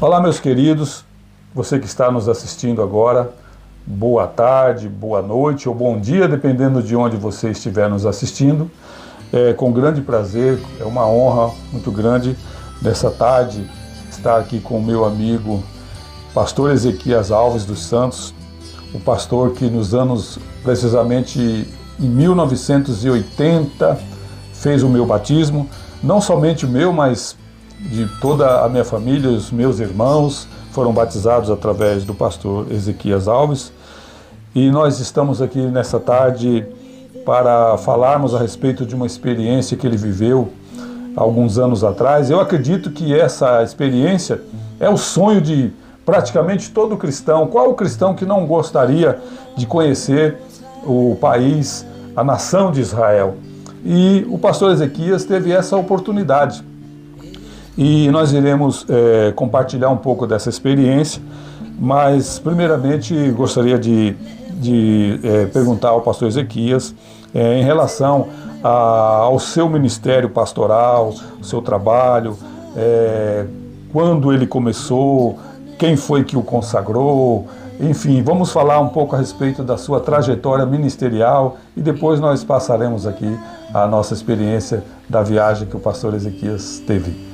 Olá, meus queridos, você que está nos assistindo agora, boa tarde, boa noite ou bom dia, dependendo de onde você estiver nos assistindo. Com grande prazer, é uma honra muito grande nessa tarde estar aqui com o meu amigo pastor Ezequias Alves dos Santos, o pastor que nos anos, precisamente em 1980, fez o meu batismo, não somente o meu, mas de toda a minha família, os meus irmãos foram batizados através do pastor Ezequias Alves. E nós estamos aqui nessa tarde para falarmos a respeito de uma experiência que ele viveu há alguns anos atrás. Eu acredito que essa experiência é o sonho de praticamente todo cristão. Qual o cristão que não gostaria de conhecer o país, a nação de Israel? E o pastor Ezequias teve essa oportunidade. E nós iremos compartilhar um pouco dessa experiência, mas primeiramente gostaria de perguntar ao pastor Ezequias em relação ao seu ministério pastoral, o seu trabalho, quando ele começou, quem foi que o consagrou, enfim, vamos falar um pouco a respeito da sua trajetória ministerial e depois nós passaremos aqui a nossa experiência da viagem que o pastor Ezequias teve.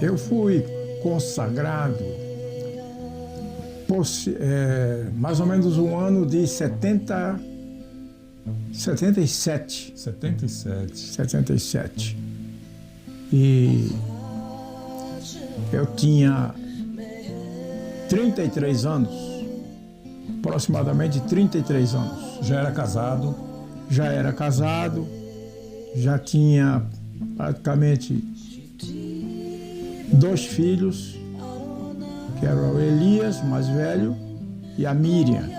Eu fui consagrado por mais ou menos um ano de 77. 77. E eu tinha 33 anos, aproximadamente 33 anos. Já era casado? Já era casado, já tinha praticamente 2 filhos, que eram o Elias, mais velho, e a Miriam.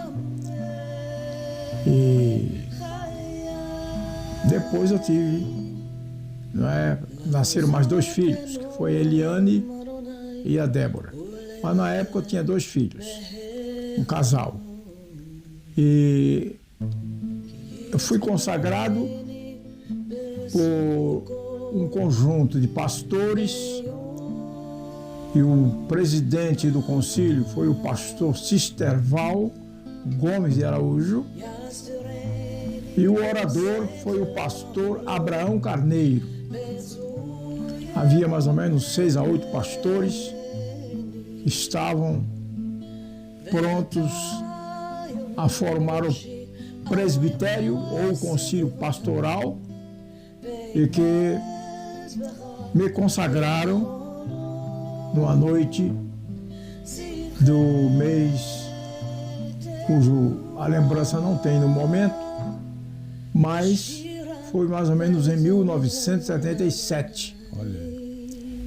E depois eu tive, nasceram mais 2 filhos, que foi a Eliane e a Débora. Mas na época eu tinha 2 filhos, um casal. E eu fui consagrado por um conjunto de pastores, e o presidente do concílio foi o pastor Sisterval Gomes de Araújo, e o orador foi o pastor Abraão Carneiro. Havia mais ou menos 6 a 8 pastores que estavam prontos a formar o presbitério ou o concílio pastoral, e que me consagraram numa noite do mês, cujo a lembrança não tem no momento, mas foi mais ou menos em 1977. Olha.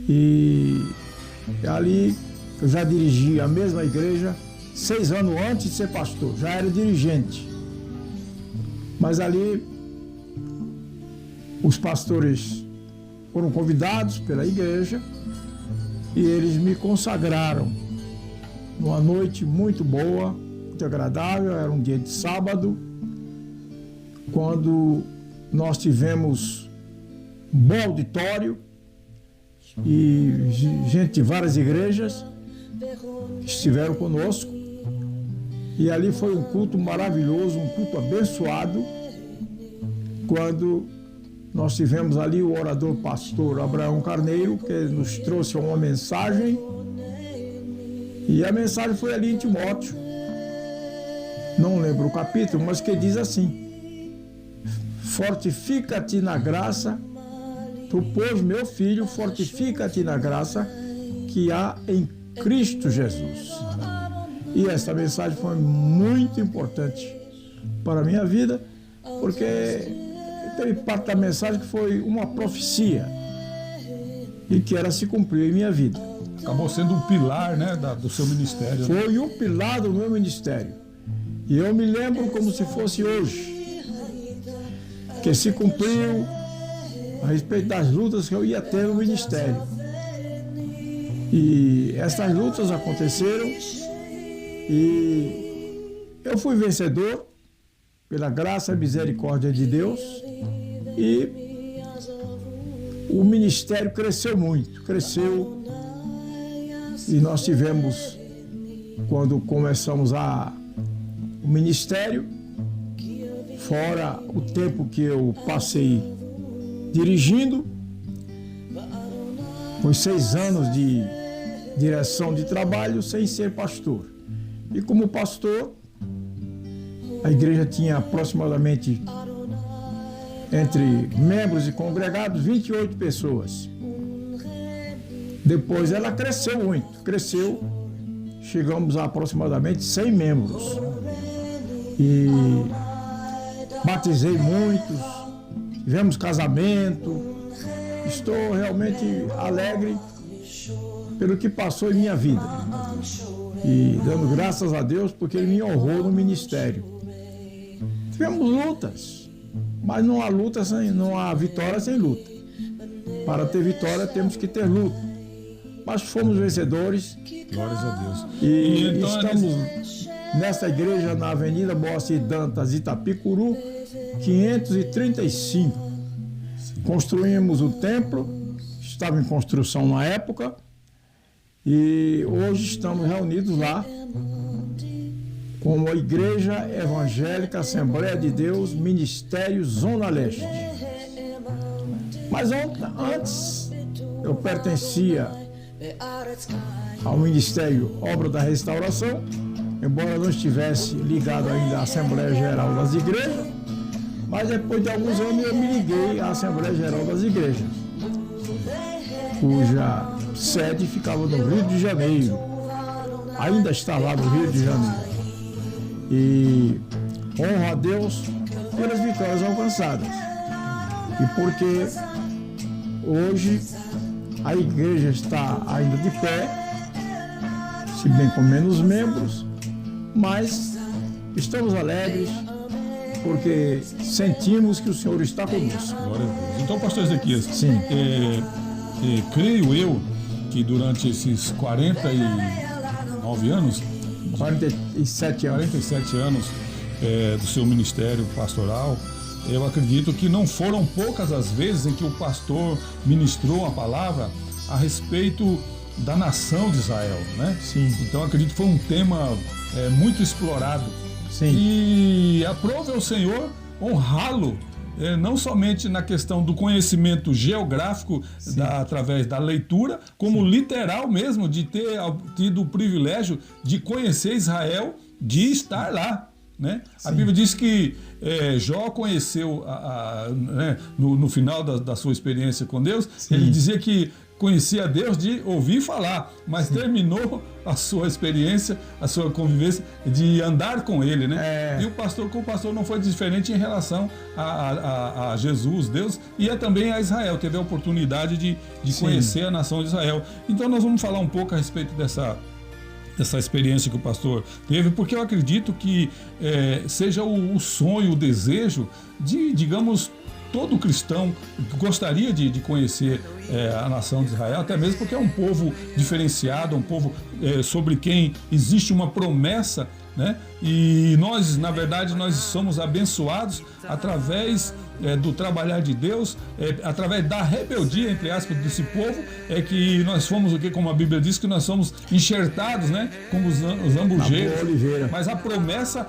E ali eu já dirigi a mesma igreja 6 anos antes de ser pastor, já era dirigente. Mas ali os pastores foram convidados pela igreja e eles me consagraram numa noite muito boa, muito agradável. Era um dia de sábado, quando nós tivemos um bom auditório e gente de várias igrejas estiveram conosco. E ali foi um culto maravilhoso, um culto abençoado, quando nós tivemos ali o orador pastor Abraão Carneiro, que nos trouxe uma mensagem, e a mensagem foi ali em Timóteo, não lembro o capítulo, mas que diz assim: fortifica-te na graça, tu, pois, meu filho, fortifica-te na graça que há em Cristo Jesus. E essa mensagem foi muito importante para a minha vida, porque teve parte da mensagem que foi uma profecia e que ela se cumpriu em minha vida. Acabou sendo um pilar, né, do seu ministério. Foi um pilar do meu ministério. E eu me lembro como se fosse hoje, que se cumpriu a respeito das lutas que eu ia ter no ministério. E essas lutas aconteceram e eu fui vencedor pela graça e misericórdia de Deus, e o ministério cresceu muito, cresceu E nós tivemos, quando começamos o ministério, fora o tempo que eu passei dirigindo, foi 6 anos de direção de trabalho sem ser pastor. E como pastor, a igreja tinha aproximadamente, entre membros e congregados, 28 pessoas. Depois ela cresceu muito, chegamos a aproximadamente 100 membros. E batizei muitos, tivemos casamento. Estou realmente alegre pelo que passou em minha vida. E dando graças a Deus porque Ele me honrou no ministério. Tivemos lutas, mas não há vitória sem luta. Para ter vitória temos que ter luta. Mas fomos vencedores. Glórias a Deus. E então, estamos nesta igreja na Avenida Moacir Dantas, Itapicuru, 535. Construímos o templo, estava em construção na época, e hoje estamos reunidos lá como a Igreja Evangélica Assembleia de Deus, Ministério Zona Leste. Mas antes eu pertencia ao Ministério Obra da Restauração, embora não estivesse ligado ainda à Assembleia Geral das Igrejas, mas depois de alguns anos eu me liguei à Assembleia Geral das Igrejas, cuja sede ficava no Rio de Janeiro, ainda está lá no Rio de Janeiro. E honro a Deus pelas vitórias alcançadas. E porque hoje a igreja está ainda de pé, se bem com menos membros, mas estamos alegres porque sentimos que o Senhor está conosco. Glória a Deus. Então, pastor Ezequias, sim. Creio eu que durante esses 49 anos, 47 anos do seu ministério pastoral, eu acredito que não foram poucas as vezes em que o pastor ministrou a palavra a respeito da nação de Israel, né? Sim. Então acredito que foi um tema muito explorado. Sim. E aprove ao Senhor honrá-lo, não somente na questão do conhecimento geográfico através da leitura, como literal mesmo, de ter tido o privilégio de conhecer Israel, de estar lá. Né? A Bíblia diz que Jó conheceu, né, no final da sua experiência com Deus, ele dizia que conhecia Deus de ouvir falar, mas terminou a sua experiência, a sua convivência de andar com Ele, né? E com o pastor não foi diferente em relação a Jesus, Deus, e também a Israel. Teve a oportunidade de conhecer a nação de Israel. Então nós vamos falar um pouco a respeito dessa experiência que o pastor teve, porque eu acredito que seja o sonho, o desejo de, digamos, todo cristão gostaria de conhecer a nação de Israel, até mesmo porque é um povo diferenciado, um povo sobre quem existe uma promessa, né? E nós, na verdade, nós somos abençoados através do trabalhar de Deus, através da rebeldia, entre aspas, desse povo, que nós fomos, como a Bíblia diz, que nós somos enxertados, né? Como os ambugeiros. Mas a promessa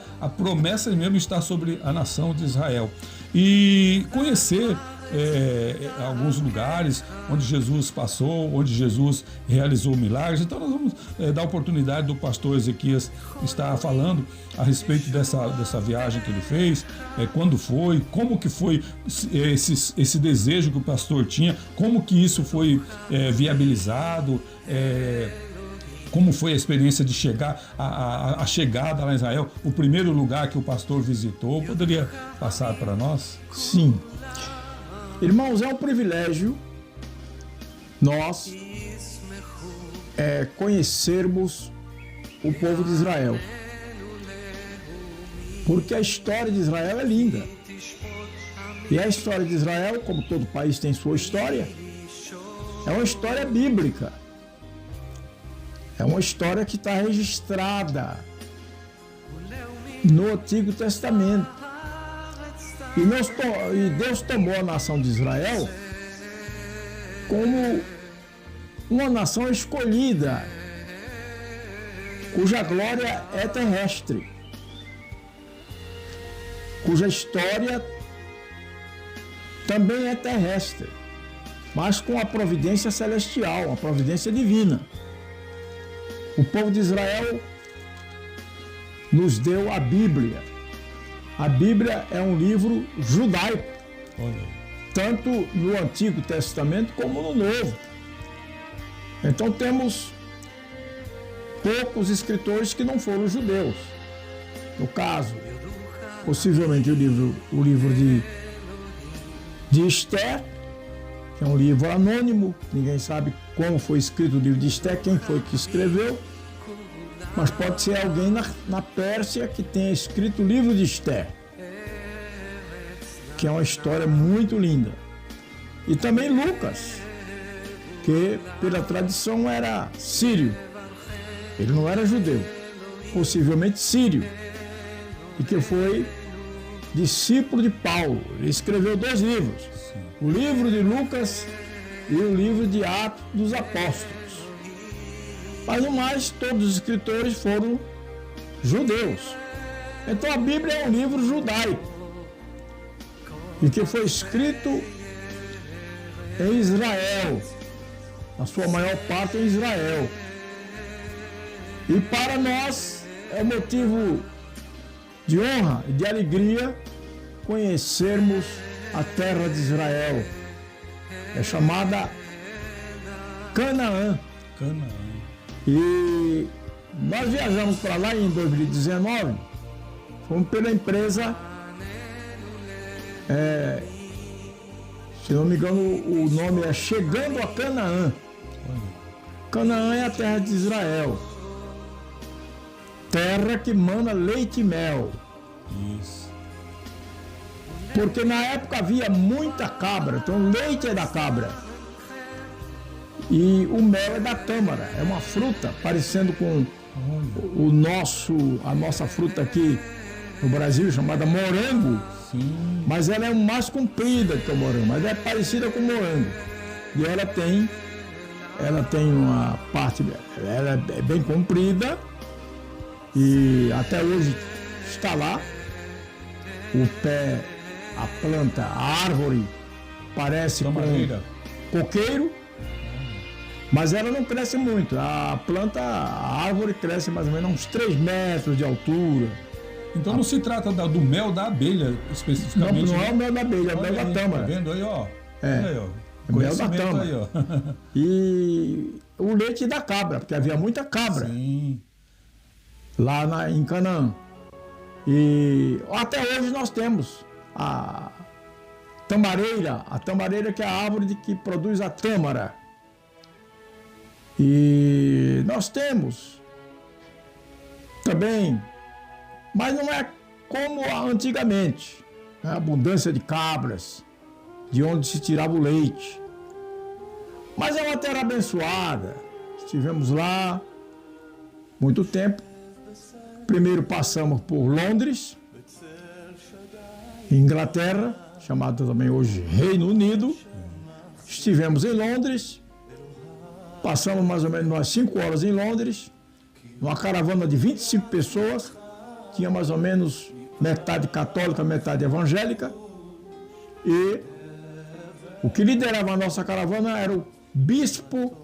mesmo está sobre a nação de Israel. E conhecer alguns lugares onde Jesus passou, onde Jesus realizou milagres. Então nós vamos dar a oportunidade do pastor Ezequias estar falando a respeito dessa viagem que ele fez, quando foi, como que foi esse desejo que o pastor tinha, como que isso foi viabilizado, como foi a experiência de chegar, a chegada lá em Israel, o primeiro lugar que o pastor visitou. Poderia passar para nós? Sim. Irmãos, é um privilégio nós conhecermos o povo de Israel. Porque a história de Israel é linda. E a história de Israel, como todo país tem sua história, é uma história bíblica. É uma história que está registrada no Antigo Testamento. E Deus tomou a nação de Israel como uma nação escolhida cuja glória é terrestre, cuja história também é terrestre, mas com a providência celestial, a providência divina. O povo de Israel nos deu a Bíblia. A Bíblia é um livro judaico, tanto no Antigo Testamento como no Novo. Então temos poucos escritores que não foram judeus. No caso, possivelmente o livro de Esther, que é um livro anônimo, ninguém sabe como foi escrito o livro de Esther, quem foi que escreveu, mas pode ser alguém na Pérsia que tenha escrito o livro de Esther, que é uma história muito linda. E também Lucas, que pela tradição era sírio, ele não era judeu, possivelmente sírio, e que foi discípulo de Paulo. Ele escreveu 2 livros, o livro de Lucas e o livro de Atos dos Apóstolos. Mas no mais, todos os escritores foram judeus. Então a Bíblia é um livro judaico e que foi escrito em Israel, a sua maior parte em Israel. E para nós é motivo de honra e de alegria conhecermos a terra de Israel. É chamada Canaã. E nós viajamos para lá em 2019, fomos pela empresa, se não me engano o nome é Chegando a Canaã. Canaã é a terra de Israel, terra que mana leite e mel. Isso. Porque na época havia muita cabra, então o leite é da cabra e o mel é da tâmara. É uma fruta parecendo com a nossa fruta aqui no Brasil, chamada morango. Sim. Mas ela é mais comprida que o morango, mas é parecida com o morango. E ela tem uma parte, ela é bem comprida e até hoje está lá. O pé, a planta, a árvore parece com coqueiro, mas ela não cresce muito. A árvore cresce mais ou menos uns 3 metros de altura. Então não se trata do mel da abelha especificamente. Não é o mel da abelha, é o mel da tâmara. Tá vendo aí, ó? Aí, ó. O mel da tâmara. Aí, ó. E o leite da cabra, porque havia muita cabra. Sim. Lá em Canaã. E até hoje nós temos a tamareira que é a árvore que produz a tâmara. E nós temos também, mas não é como antigamente, a abundância de cabras, de onde se tirava o leite. Mas é uma terra abençoada. Estivemos lá muito tempo. Primeiro passamos por Londres, Inglaterra, chamado também hoje Reino Unido. Estivemos em Londres, passamos mais ou menos umas 5 horas em Londres, numa caravana de 25 pessoas, tinha mais ou menos metade católica, metade evangélica, e o que liderava a nossa caravana era o Bispo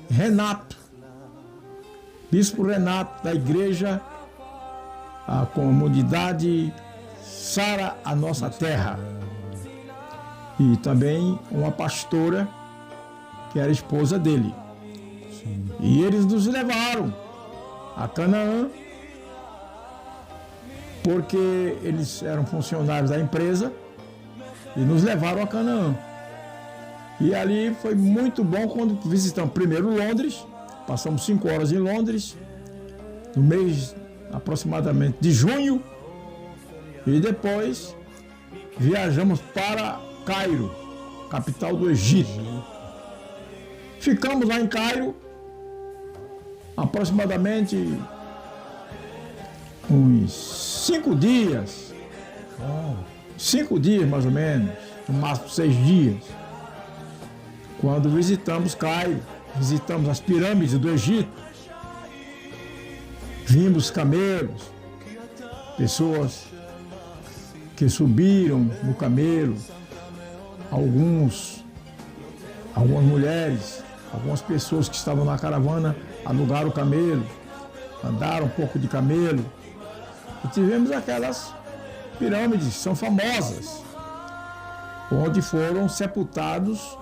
Renato da igreja, a comunidade Sara a Nossa Terra, e também uma pastora que era esposa dele. Sim. E eles nos levaram a Canaã porque eles eram funcionários da empresa e nos levaram a Canaã. E ali foi muito bom quando visitamos primeiro Londres, passamos 5 horas em Londres, no mês aproximadamente de junho, e depois viajamos para Cairo, capital do Egito. Ficamos lá em Cairo aproximadamente uns 5 dias, 5 dias mais ou menos, no máximo 6 dias, quando visitamos Cairo, visitamos as pirâmides do Egito. Vimos camelos, pessoas que subiram no camelo, algumas mulheres, algumas pessoas que estavam na caravana alugaram o camelo, andaram um pouco de camelo. E tivemos aquelas pirâmides, são famosas, onde foram sepultados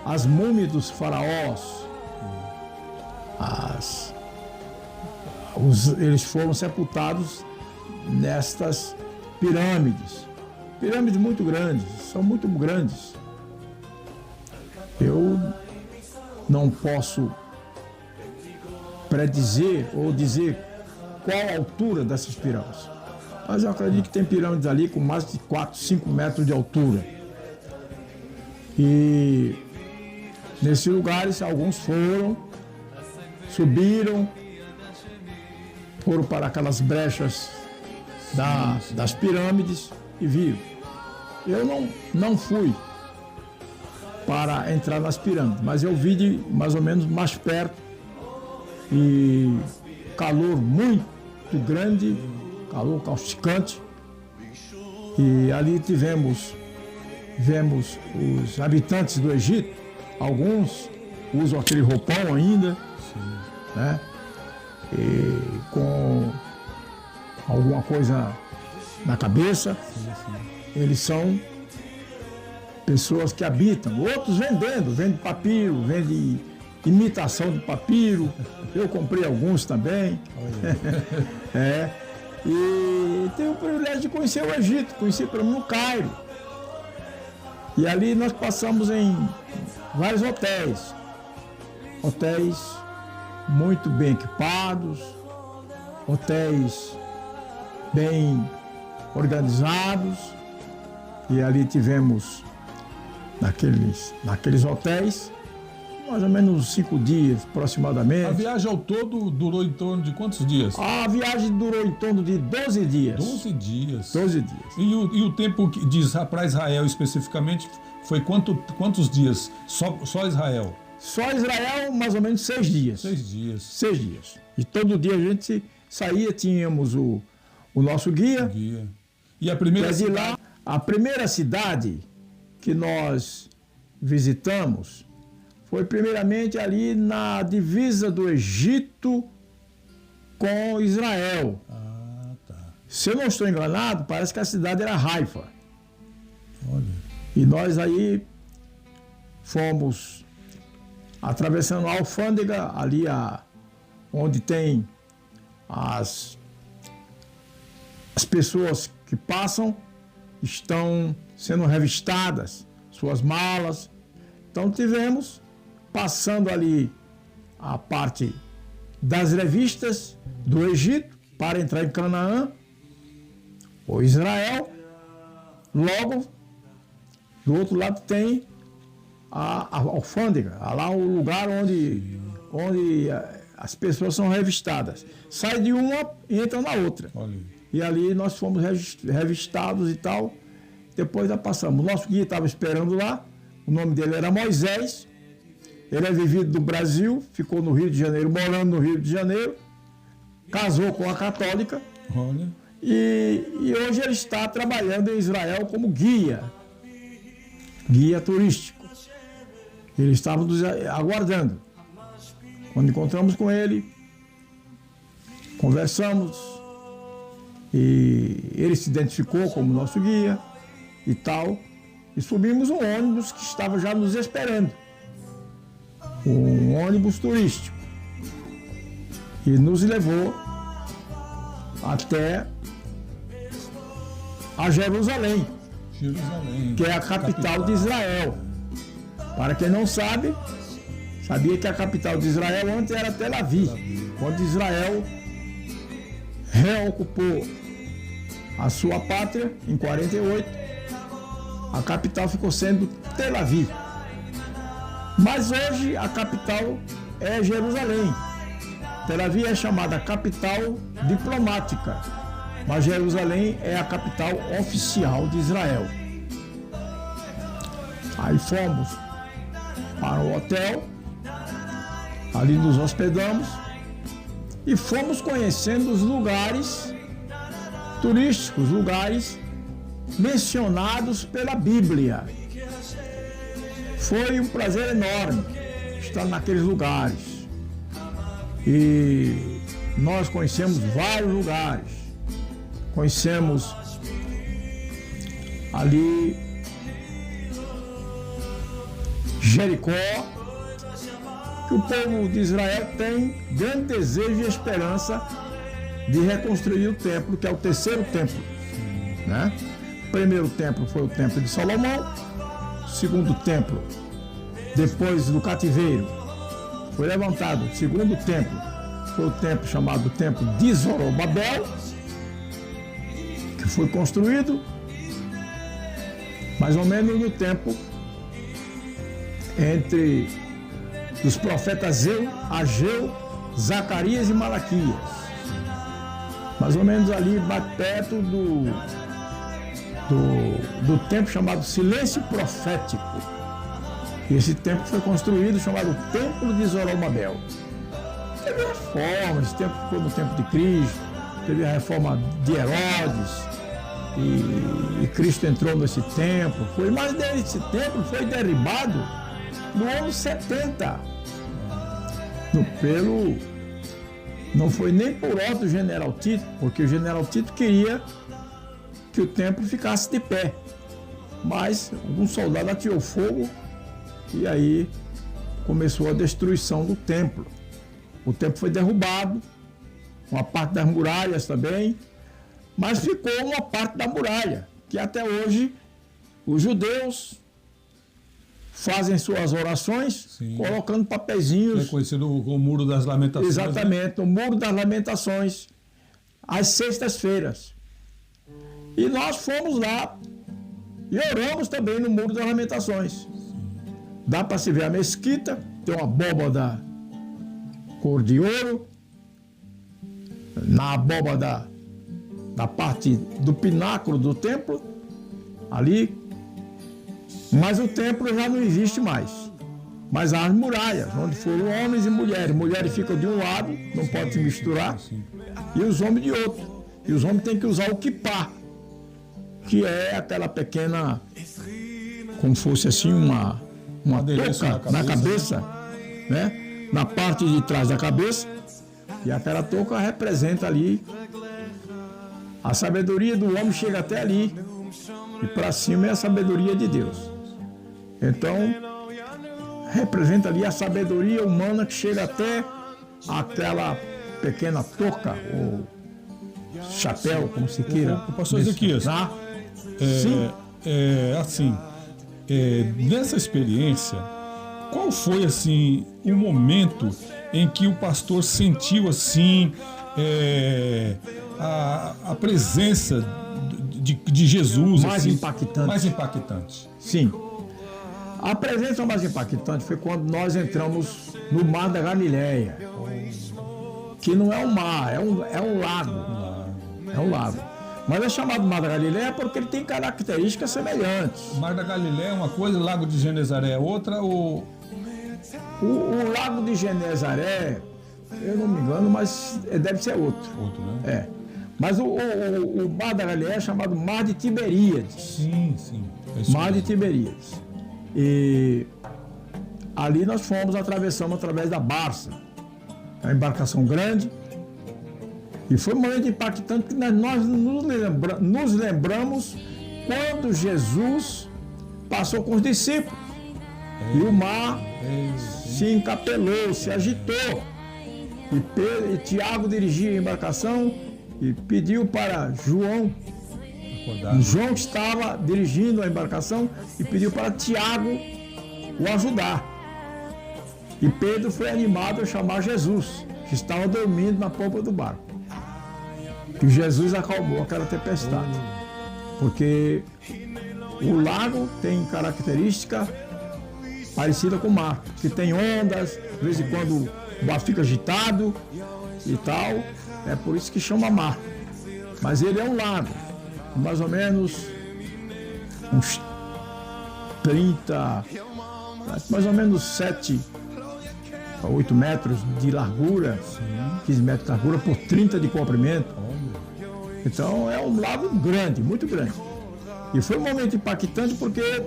as múmias dos faraós. Eles foram sepultados nestas pirâmides. Pirâmides muito grandes, são muito grandes. Eu não posso predizer ou dizer qual a altura dessas pirâmides, mas eu acredito que tem pirâmides ali com mais de 4, 5 metros de altura. E nesses lugares, alguns subiram, foram para aquelas brechas das pirâmides e viram. Eu não fui para entrar nas pirâmides, mas eu vi de mais ou menos mais perto, e calor muito grande, calor causticante, e ali vemos os habitantes do Egito, alguns usam aquele roupão ainda, né? E com alguma coisa na cabeça. Eles são pessoas que habitam, outros vendem papiro, vendem imitação de papiro. Eu comprei alguns também. E tenho o privilégio de conhecer o Egito, conheci pelo menos o Cairo. E ali nós passamos em vários hotéis muito bem equipados, hotéis bem organizados, e ali tivemos naqueles hotéis mais ou menos 5 dias aproximadamente. A viagem ao todo durou em torno de quantos dias? A viagem durou em torno de 12 dias. 12 dias. 12 dias. E o tempo para Israel especificamente foi quantos dias? Só Israel? Só Israel, mais ou menos 6 dias. 6 dias. 6 dias. E todo dia a gente saía, tínhamos o nosso guia. E a primeira cidade? Lá, a primeira cidade que nós visitamos foi primeiramente ali na divisa do Egito com Israel. Ah, tá. Se eu não estou enganado, parece que a cidade era Haifa. Olha. E nós aí fomos atravessando a alfândega, ali onde tem as pessoas que passam, estão sendo revistadas, suas malas. Então tivemos passando ali a parte das revistas do Egito para entrar em Canaã, ou Israel. Logo, do outro lado tem a alfândega, lá o lugar onde as pessoas são revistadas. Sai de uma e entra na outra. Olha. E ali nós fomos revistados e tal. Depois nós passamos. O nosso guia estava esperando lá. O nome dele era Moisés. Ele é vivido do Brasil, ficou no Rio de Janeiro, morando no Rio de Janeiro. Casou com a católica. Olha. E hoje ele está trabalhando em Israel como guia turístico. Ele estava nos aguardando. Quando encontramos com ele, conversamos, e ele se identificou como nosso guia e tal, e subimos um ônibus que estava já nos esperando, um ônibus turístico, e nos levou até a Jerusalém, que é a capital de Israel. Para quem não sabe, sabia que a capital de Israel antes era Tel Aviv. Quando Israel reocupou a sua pátria, em 48, a capital ficou sendo Tel Aviv. Mas hoje a capital é Jerusalém. Tel Aviv é chamada capital diplomática, mas Jerusalém é a capital oficial de Israel. Aí fomos para o hotel, ali nos hospedamos, e fomos conhecendo os lugares turísticos, lugares mencionados pela Bíblia. Foi um prazer enorme estar naqueles lugares. E nós conhecemos vários lugares. Conhecemos ali Jericó, que o povo de Israel tem grande desejo e esperança de reconstruir o templo, que é o terceiro templo, né? O primeiro templo foi o templo de Salomão, o segundo templo, depois do cativeiro, foi levantado. O segundo templo foi o templo chamado Templo de Zorobabel, que foi construído mais ou menos no tempo entre os profetas Ageu, Zacarias e Malaquias. Mais ou menos ali, perto do tempo chamado Silêncio Profético. E esse templo foi construído, chamado Templo de Zorobabel. Teve reforma, esse templo ficou no tempo de Cristo, teve a reforma de Herodes, e Cristo entrou nesse templo. Mas esse templo foi derribado no ano 70. Não foi nem por ordem do general Tito, porque o general Tito queria que o templo ficasse de pé. Mas algum soldado atirou fogo e aí começou a destruição do templo. O templo foi derrubado, uma parte das muralhas também, mas ficou uma parte da muralha, que até hoje os judeus fazem suas orações, sim, colocando papeizinhos. É conhecido como o Muro das Lamentações. Exatamente, né? O Muro das Lamentações, às sextas-feiras. E nós fomos lá e oramos também no Muro das Lamentações. Sim. Dá para se ver a mesquita, tem uma abóbada cor de ouro, na abóbada da parte do pináculo do templo, ali. Mas o templo já não existe mais. Mas há as muralhas, onde foram homens e mulheres. Mulheres ficam de um lado, não podem se misturar, e os homens de outro. E os homens têm que usar o quipá, que é aquela pequena, como fosse assim, uma touca na cabeça, né? Na parte de trás da cabeça. E aquela touca representa ali a sabedoria do homem, chega até ali. E para cima é a sabedoria de Deus. Então, representa ali a sabedoria humana que chega até aquela pequena touca, ou chapéu, como se queira. O pastor Ezequias, nessa experiência, qual foi assim o momento em que o pastor sentiu assim a presença de Jesus mais assim, impactante? Mais impactante. Sim. A presença mais impactante foi quando nós entramos no Mar da Galileia, que não é um mar, é um lago. É um lago. Mas é chamado Mar da Galileia porque ele tem características semelhantes. O Mar da Galileia é uma coisa, o Lago de Genezaré é outra, ou... O Lago de Genezaré, eu não me engano, mas deve ser outro. Outro, né? É. Mas o Mar da Galileia é chamado Mar de Tiberíades. Sim. Mar de Tiberíades. E ali nós atravessamos através da Barça, a embarcação grande. E foi um momento impactante que nós nos lembramos quando Jesus passou com os discípulos. E o mar se encapelou, se agitou. E Tiago dirigia a embarcação e pediu para João que estava dirigindo a embarcação, e pediu para Tiago o ajudar. E Pedro foi animado a chamar Jesus, que estava dormindo na polpa do barco. E Jesus acalmou aquela tempestade, porque o lago tem característica parecida com o mar, que tem ondas, de vez em quando o mar fica agitado e tal, é por isso que chama mar. Mas ele é um lago, mais ou menos uns 30, mais ou menos 7 8 metros de largura, 15 metros de largura por 30 de comprimento. Então é um lago grande, muito grande. E foi um momento impactante porque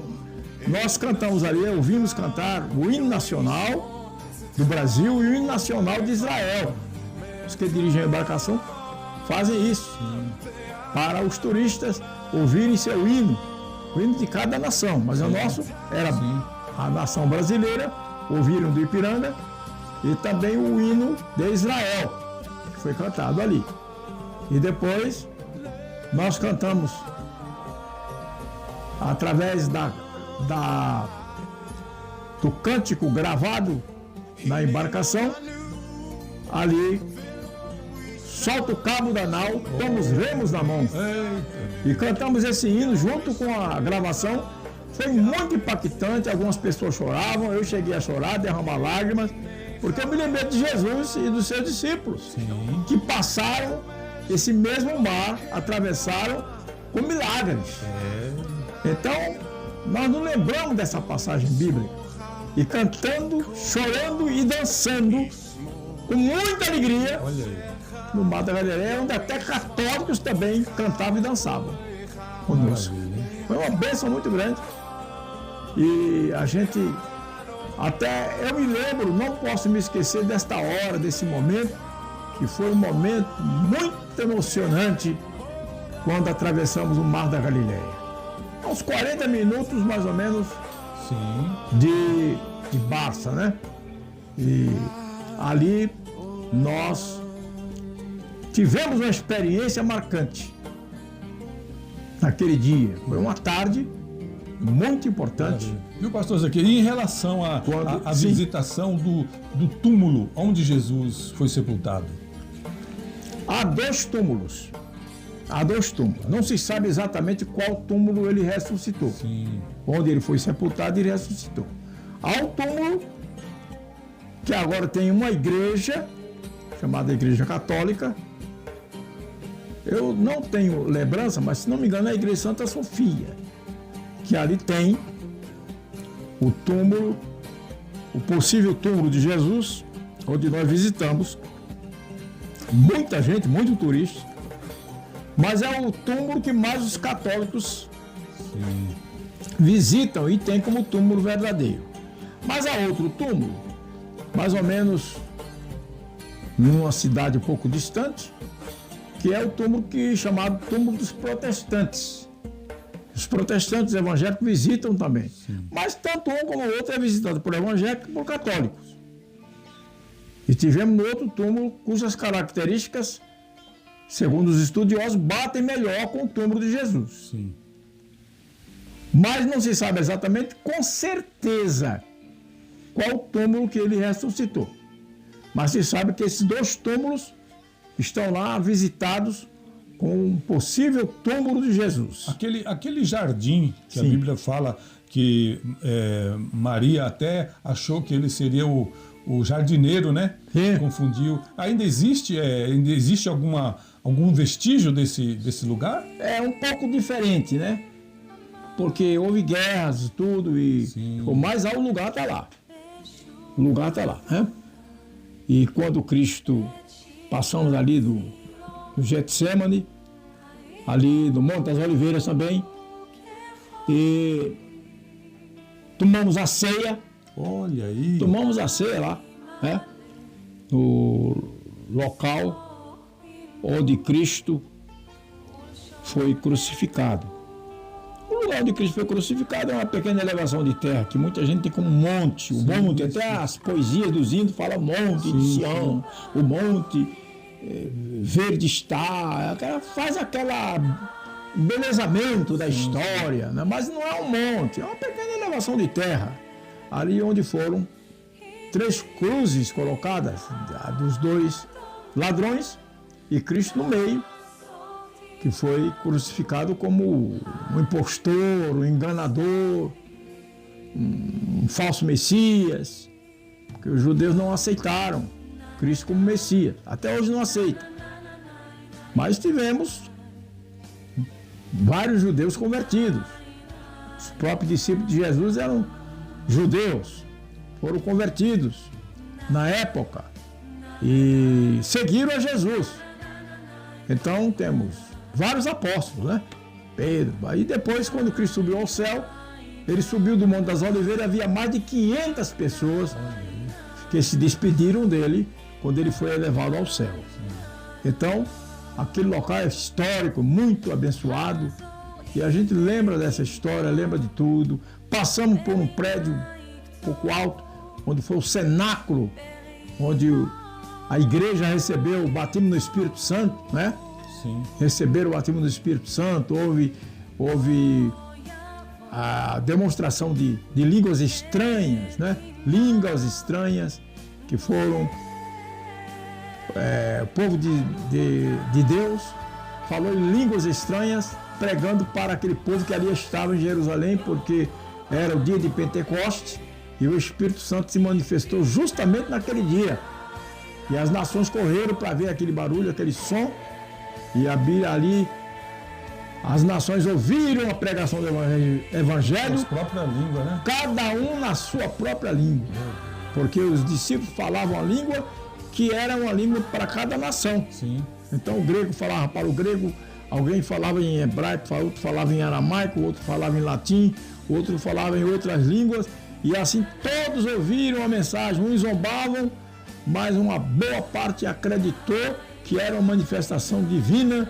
nós cantamos ali, ouvimos cantar o hino nacional do Brasil e o hino nacional de Israel. Os que dirigem a embarcação fazem isso, para os turistas ouvirem seu hino, o hino de cada nação. Mas o nosso era a nação brasileira, ouviram do Ipiranga, e também o hino de Israel, que foi cantado ali. E depois nós cantamos através do cântico gravado na embarcação, ali, solta o cabo da nau, toma os remos na mão. E cantamos esse hino junto com a gravação. Foi muito impactante, algumas pessoas choravam, eu cheguei a chorar, derramar lágrimas, porque eu me lembrei de Jesus e dos seus discípulos, que passaram esse mesmo mar, atravessaram com milagres. Então, nós nos lembramos dessa passagem bíblica, e cantando, chorando e dançando com muita alegria no Mar da Galileia, onde até católicos também cantavam e dançavam conosco. Foi uma bênção muito grande. E a gente, até eu me lembro, não posso me esquecer desta hora, desse momento, que foi um momento muito emocionante quando atravessamos o Mar da Galileia. Uns 40 minutos, mais ou menos, de Barça, né? E ali nós tivemos uma experiência marcante naquele dia. Foi uma tarde muito importante. Viu, pastor Zequer? E em relação à visitação do túmulo onde Jesus foi sepultado? Há dois túmulos. Não se sabe exatamente qual túmulo ele ressuscitou. Onde ele foi sepultado, ele ressuscitou. Há um túmulo que agora tem uma igreja, chamada Igreja Católica. Eu não tenho lembrança, mas se não me engano é a Igreja Santa Sofia, que ali tem o túmulo, o possível túmulo de Jesus, onde nós visitamos. Muita gente, muito turista, mas é o túmulo que mais os católicos visitam e tem como túmulo verdadeiro. Mas há outro túmulo, mais ou menos numa cidade um pouco distante, que é o túmulo chamado túmulo dos protestantes. Os protestantes evangélicos visitam também. Mas tanto um como o outro é visitado por evangélicos e por católicos. E tivemos no outro túmulo cujas características, segundo os estudiosos, batem melhor com o túmulo de Jesus. Mas não se sabe exatamente, com certeza, qual túmulo que ele ressuscitou. Mas se sabe que esses dois túmulos estão lá visitados com um possível túmulo de Jesus. Aquele jardim que a Bíblia fala que Maria até achou que ele seria o jardineiro, né? Confundiu. Ainda existe algum vestígio desse lugar? É um pouco diferente, né? Porque houve guerras e tudo, mas o lugar está lá. O lugar está lá, né? E quando Cristo, passamos ali do Getsemane, ali do Monte das Oliveiras também, e tomamos a ceia. Olha aí. Tomamos a ceia lá, né? No local onde Cristo foi crucificado. O lugar onde Cristo foi crucificado é uma pequena elevação de terra, que muita gente tem como monte. O monte, até as poesias dos índios falam monte de Sião, o monte verde está, faz aquela embelezamento da história, né? Mas não é um monte, é uma pequena elevação de terra, ali onde foram 3 cruzes colocadas, dos 2 ladrões e Cristo no meio, que foi crucificado como um impostor, um enganador, um falso Messias, porque os judeus não aceitaram Cristo como Messias. Até hoje não aceitam. Mas tivemos vários judeus convertidos. Os próprios discípulos de Jesus eram judeus, foram convertidos na época e seguiram a Jesus. Então temos vários apóstolos, né? Pedro. Aí depois, quando Cristo subiu ao céu, ele subiu do Monte das Oliveiras, havia mais de 500 pessoas que se despediram dele quando ele foi elevado ao céu. Então, aquele local é histórico, muito abençoado, e a gente lembra dessa história, lembra de tudo. Passamos por um prédio um pouco alto, onde foi o cenáculo, onde a igreja recebeu o batismo no Espírito Santo, né? Sim. Receberam o batismo do Espírito Santo, houve a demonstração de línguas estranhas, né? Línguas estranhas que foram o povo de Deus falou em línguas estranhas, pregando para aquele povo que ali estava em Jerusalém, porque era o dia de Pentecostes e o Espírito Santo se manifestou justamente naquele dia. E as nações correram para ver aquele barulho, aquele som, e ali as nações ouviram a pregação do Evangelho. Na própria língua, né? Cada um na sua própria língua. Porque os discípulos falavam a língua que era uma língua para cada nação. Sim. Então o grego falava para o grego, alguém falava em hebraico, outro falava em aramaico, outro falava em latim, outro falava em outras línguas. E assim todos ouviram a mensagem, uns zombavam, mas uma boa parte acreditou que era uma manifestação divina,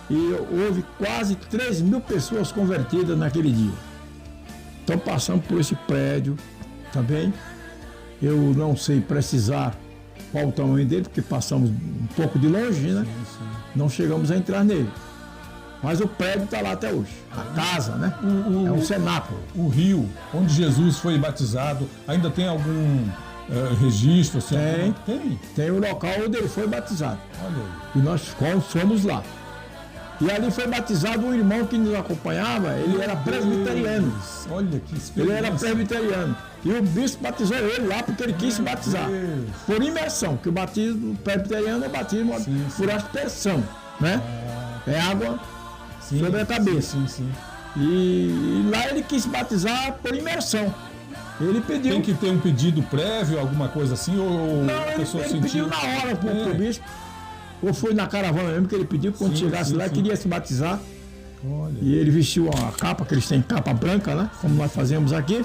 e houve quase 3.000 pessoas convertidas naquele dia. Então passamos por esse prédio também. Eu não sei precisar qual o tamanho dele, porque passamos um pouco de longe, né? Sim. Não chegamos a entrar nele. Mas o prédio está lá até hoje. A casa, né? É um cenáculo. O rio onde Jesus foi batizado, ainda tem algum registro? Assim, Tem o local onde ele foi batizado. Olha aí. E nós fomos lá. E ali foi batizado um irmão que nos acompanhava, ele era presbiteriano. Olha que experiência. Ele era presbiteriano. E o bispo batizou ele lá porque ele quis se batizar. Deus. Por imersão, que o batismo presbiteriano é batismo por aspersão, né? É água sobre a cabeça. Sim. E lá ele quis se batizar por imersão. Ele pediu. Tem que ter um pedido prévio, alguma coisa assim? Ou Não, a pessoa ele pediu na hora pro bispo. Ou foi na caravana mesmo que ele pediu, quando chegasse lá, queria se batizar. Olha. E ele vestiu uma capa, que eles têm capa branca, né? Como nós fazemos aqui.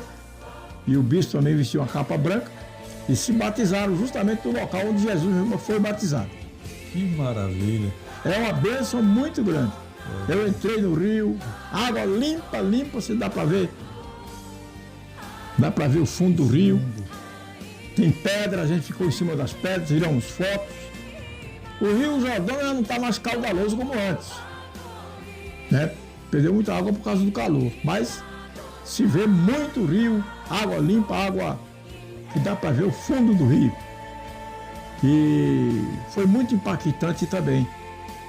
E o bispo também vestiu uma capa branca. E se batizaram justamente no local onde Jesus foi batizado. Que maravilha. É uma bênção muito grande. Eu entrei no rio, água limpa, você dá para ver. Dá para ver o fundo do rio. Tem pedra, a gente ficou em cima das pedras, tiramos fotos. O Rio Jordão já não está mais caudaloso como antes, né? Perdeu muita água por causa do calor, mas se vê muito rio, água limpa, água que dá para ver o fundo do rio. E foi muito impactante também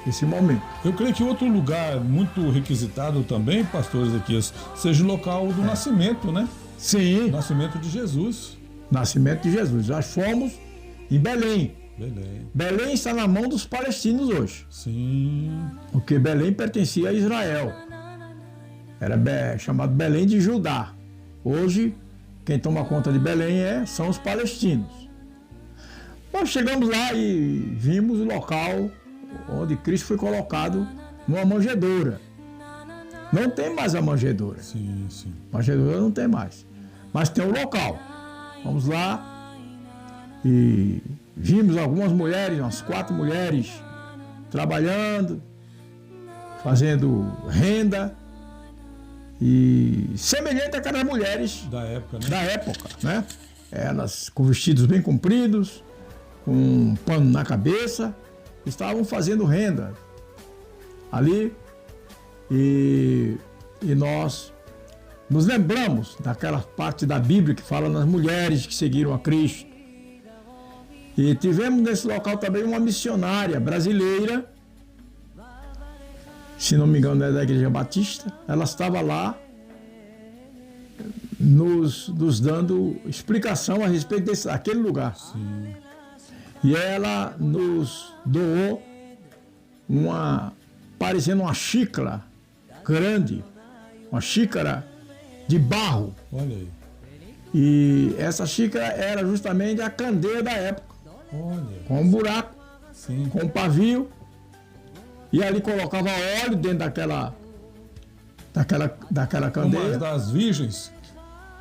esse momento. Eu creio que outro lugar muito requisitado também, pastor Ezequias, seja o local do nascimento, né? Sim. O nascimento de Jesus. Nascimento de Jesus. Nós fomos em Belém. Belém está na mão dos palestinos hoje. Sim. Porque Belém pertencia a Israel. Era chamado Belém de Judá. Hoje, quem toma conta de Belém são os palestinos. Nós chegamos lá e vimos o local onde Cristo foi colocado numa manjedoura. Não tem mais a manjedoura. Sim. Manjedoura não tem mais. Mas tem o local. Vamos lá e vimos algumas mulheres, umas 4 mulheres, trabalhando, fazendo renda, e semelhante àquelas mulheres da época, né? Elas com vestidos bem compridos, com um pano na cabeça, estavam fazendo renda ali, e nós nos lembramos daquela parte da Bíblia que fala nas mulheres que seguiram a Cristo. E tivemos nesse local também uma missionária brasileira, se não me engano é da Igreja Batista. Ela estava lá nos dando explicação a respeito daquele lugar. Sim. E ela nos doou parecendo uma xícara grande, uma xícara de barro. Olha aí. E essa xícara era justamente a candeia da época. Olha. Com um buraco, Sim. com um pavio. E ali colocava óleo dentro daquela candeia. Uma das virgens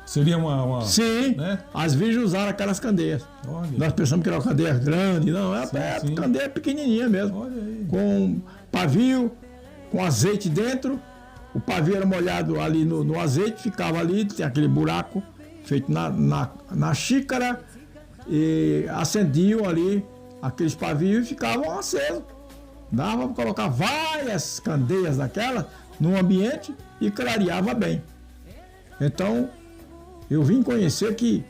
seria uma Sim, né? as virgens usaram aquelas candeias. Olha. Nós pensamos que era uma candeia grande, não, é Sim. candeia pequenininha mesmo. Olha aí. Com pavio, com azeite dentro. O pavio era molhado ali no azeite, ficava ali, tem aquele buraco feito na xícara, e acendiam ali aqueles pavios e ficavam acesos. Dava para colocar várias candeias daquela num ambiente e clareava bem. Então, eu vim conhecer que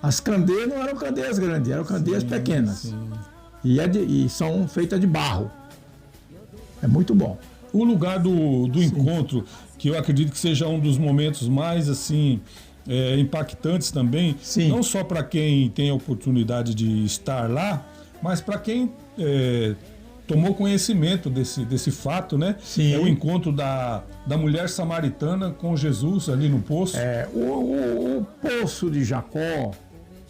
as candeias não eram candeias grandes, eram candeias pequenas. Sim. E são feitas de barro. É muito bom. O lugar do encontro, que eu acredito que seja um dos momentos mais assim impactantes também, Sim. não só para quem tem a oportunidade de estar lá, mas para quem tomou conhecimento desse fato, né? Sim. É o encontro da mulher samaritana com Jesus ali no poço. O poço de Jacó,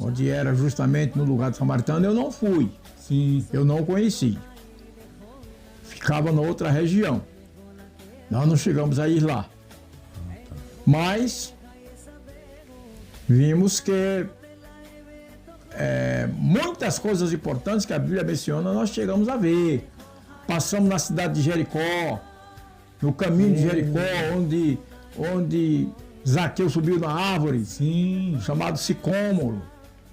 onde era justamente no lugar do samaritano, eu não fui. Sim. Eu não conheci. Ficava na outra região. Nós não chegamos a ir lá. Mas vimos que muitas coisas importantes que a Bíblia menciona nós chegamos a ver. Passamos na cidade de Jericó, no caminho de Jericó, onde Zaqueu subiu na árvore, Sim. chamado Sicômoro,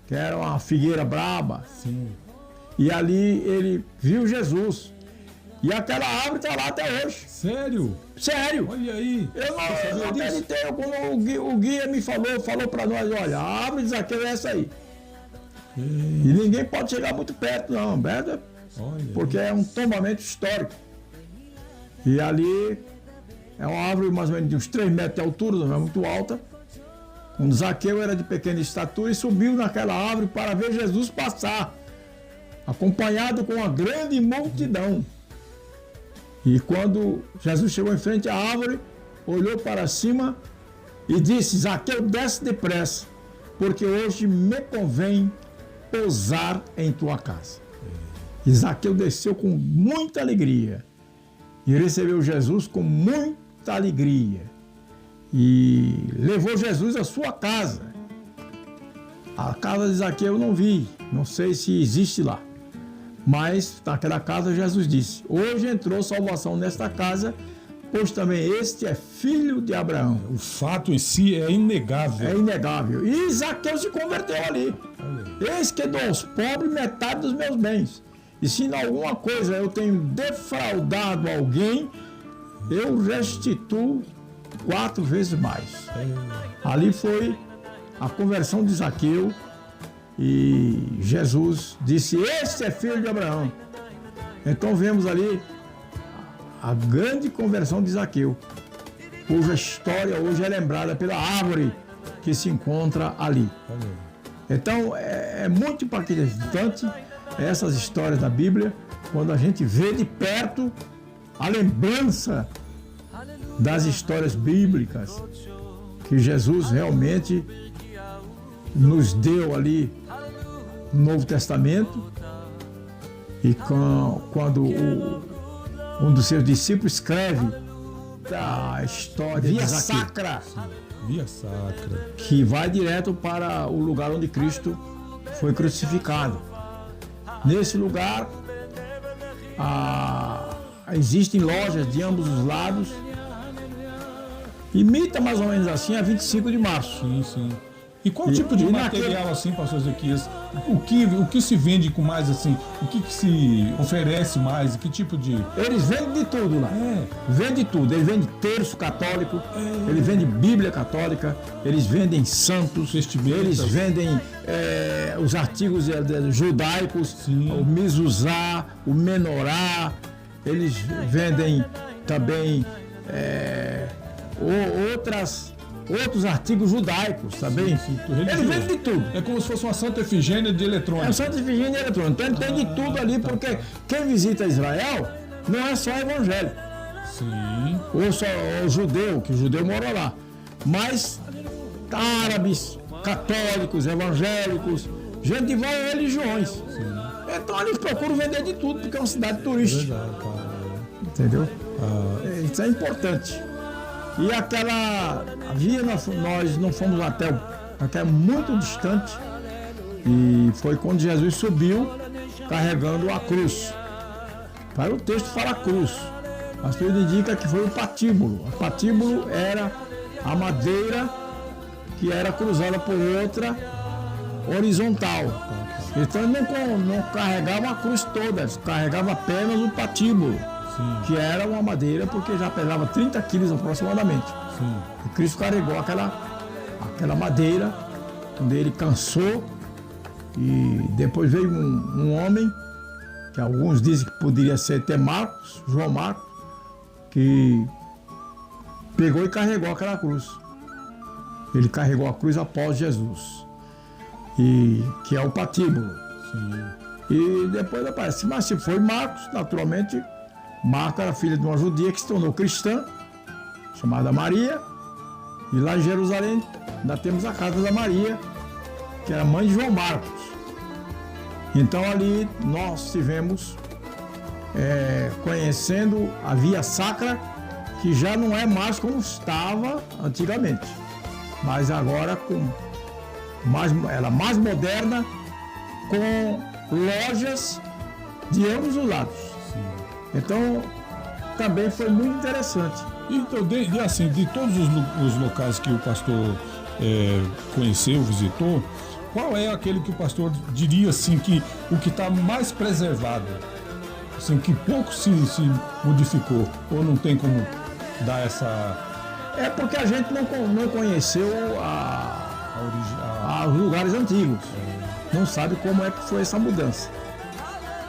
que era uma figueira braba. Sim. E ali ele viu Jesus. E aquela árvore está lá até hoje. Sério? Sério. Olha aí. Eu não acreditei. Quando o guia me falou para nós, olha, a árvore de Zaqueu é essa aí. E ninguém pode chegar muito perto, não. Olha. Porque é um tombamento histórico. E ali é uma árvore mais ou menos de uns 3 metros de altura, não é muito alta. Um Zaqueu era de pequena estatura e subiu naquela árvore para ver Jesus passar, acompanhado com uma grande multidão. E quando Jesus chegou em frente à árvore, olhou para cima e disse: Zaqueu, desce depressa, porque hoje me convém pousar em tua casa. E Zaqueu desceu com muita alegria e recebeu Jesus com muita alegria e levou Jesus à sua casa. A casa de Zaqueu eu não vi, não sei se existe lá. Mas naquela casa Jesus disse: hoje entrou salvação nesta casa, pois também este é filho de Abraão. O fato em si é inegável. É inegável. E Zaqueu se converteu ali. Eis que dou aos pobres metade dos meus bens. E se em alguma coisa eu tenho defraudado alguém, eu restituo 4 vezes mais. Ali foi a conversão de Zaqueu. E Jesus disse: este é filho de Abraão. Então vemos ali a grande conversão de Zaqueu, cuja história hoje é lembrada pela árvore que se encontra ali. Então é muito impactante essas histórias da Bíblia, quando a gente vê de perto a lembrança das histórias bíblicas que Jesus realmente nos deu ali no Novo Testamento. E quando um dos seus discípulos escreve a história Via Sacra, Via Sacra, que vai direto para o lugar onde Cristo foi crucificado. Nesse lugar existem lojas de ambos os lados. Imita mais ou menos assim a 25 de março. Sim, sim. E qual tipo de material assim, pastor Ezequias? O que se vende com mais assim? O que se oferece mais? Que tipo de... Eles vendem de tudo lá. Vende tudo. Eles vendem terço católico, eles vendem Bíblia católica, eles vendem santos, eles vendem os artigos judaicos, sim, o mezuzá, o menorá, eles vendem também outros artigos judaicos, também. Ele vende de tudo. É como se fosse uma Santa Efigênia de eletrônica. É uma Santa Efigênia de eletrônica. Então ele tem de tudo ali, porque quem visita Israel não é só evangélico. Sim. Ou só o judeu, que o judeu mora lá. Mas árabes, católicos, evangélicos, gente de várias religiões. Sim. Então eles procuram vender de tudo, porque é uma cidade turística. Verdade, cara. Entendeu? Isso é importante. E aquela via, nós não fomos até muito distante, e foi quando Jesus subiu carregando a cruz. Para o texto fala cruz, mas tudo indica que foi o patíbulo. O patíbulo era a madeira que era cruzada por outra horizontal. Então ele não carregava a cruz toda, carregava apenas o patíbulo. Sim. Que era uma madeira porque já pesava 30 quilos aproximadamente. Sim. E Cristo carregou aquela madeira, quando ele cansou, e depois veio um homem, que alguns dizem que poderia ser até Marcos, João Marcos, que pegou e carregou aquela cruz. Ele carregou a cruz após Jesus, que é o patíbulo. Sim. E depois aparece, mas se foi Marcos, naturalmente, Marcos era filha de uma judia que se tornou cristã, chamada Maria, e lá em Jerusalém ainda temos a casa da Maria, que era mãe de João Marcos. Então ali nós estivemos conhecendo a Via Sacra, que já não é mais como estava antigamente, mas agora ela é mais moderna, com lojas de ambos os lados. Sim. Então também foi muito interessante. Então, de todos os locais que o pastor conheceu, visitou, qual é aquele que o pastor diria assim que o que está mais preservado, assim, que pouco se modificou, ou não tem como dar essa... É porque a gente não conheceu os lugares antigos, não sabe como é que foi essa mudança.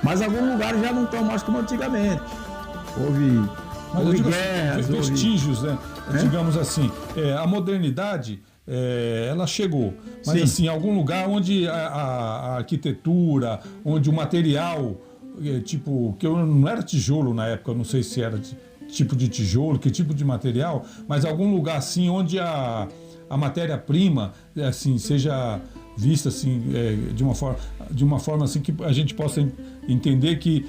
Mas alguns lugares já não estão mais como antigamente. Houve guerras, vestígios, né? Digamos assim, a modernidade... ela chegou, mas sim, assim, algum lugar onde a arquitetura, onde o material, tipo, que não era tijolo na época, eu não sei se era tipo de tijolo, que tipo de material, mas algum lugar assim onde a matéria-prima assim, seja vista assim, de uma forma assim que a gente possa entender que